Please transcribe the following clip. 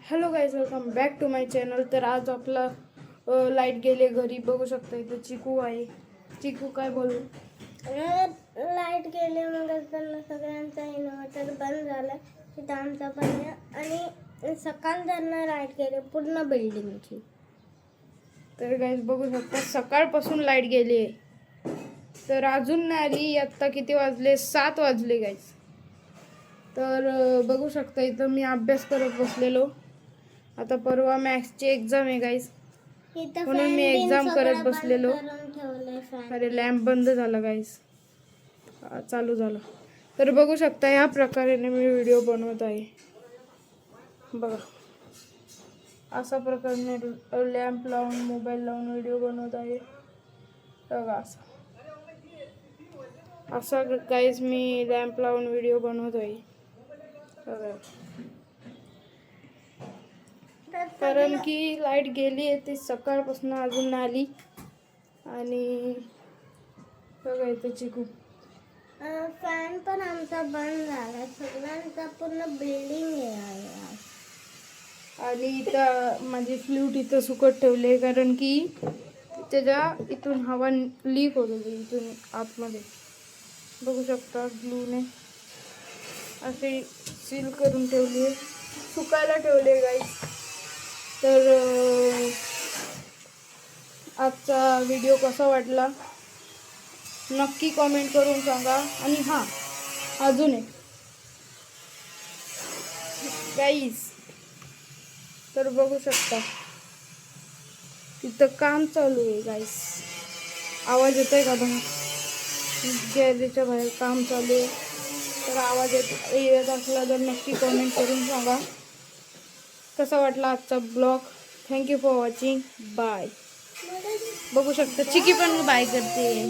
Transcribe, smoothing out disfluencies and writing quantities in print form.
Hello guys, welcome back to my channel. तर आज आपला लाईट गेले घरी. बघू शकता इथं चिकू आहे. चिकू काय बोलू? लाईट गेले मग त्यांना सगळ्यांचा इन्व्हर्टर बंद झाला तिथं आमचा पण आणि सकाळ त्यांना लाईट गेले पूर्ण बिल्डिंगची. तर गाईज बघू शकता सकाळपासून लाईट गेली आहे. तर अजून नाही आली. आत्ता किती वाजले? 7 वाजले गाईज. तर बघू शकता इथं मी अभ्यास करत बसलेलो. आता परवा मॅथ्सची एक्झाम आहे गाईज, म्हणून मी एक्झाम करत बसलेलो. अरे लॅम्प बंद झाला गाईज, चालू झाला. तर बघू शकता या प्रकारे मी व्हिडिओ बनवत आहे. बघा अशा प्रकारे लॅम्प लावून मोबाईल लावून व्हिडिओ बनवत आहे. बघा असा गाईज मी लॅम्प लावून व्हिडिओ बनवत आहे. बघा कारण की लाईट गेली आहे ती सकाळपासून अजून नाही आली. आणि बघा इथं चिकू फॅन पण आमचा बंद झाला. सगळ्यांचा पूर्ण बिल्डिंग आहे. आणि इथं माझी फ्लूट इथं सुकत ठेवले कारण की त्याच्या इथून हवा लीक होत होती इथून आतमध्ये. बघू शकता ग्लूने असे सील करून ठेवली आहे, सुकायला ठेवले गाईस. तर आजचा व्हिडिओ कसा वाटला नक्की कमेंट करून सांगा. आणि हां, अजून एक गाईस, तर बघू शकता तिथं काम चालू आहे गाईस. आवाज येतोय का बघा? गॅलरीच्या बाहेर काम चालू आहे. तर आवाज येत असला तर नक्की कमेंट करून सांगा कसा वाटला आजचा blog. Thank you for watching. Bye. बघू शकता चिकी पण बाय करते.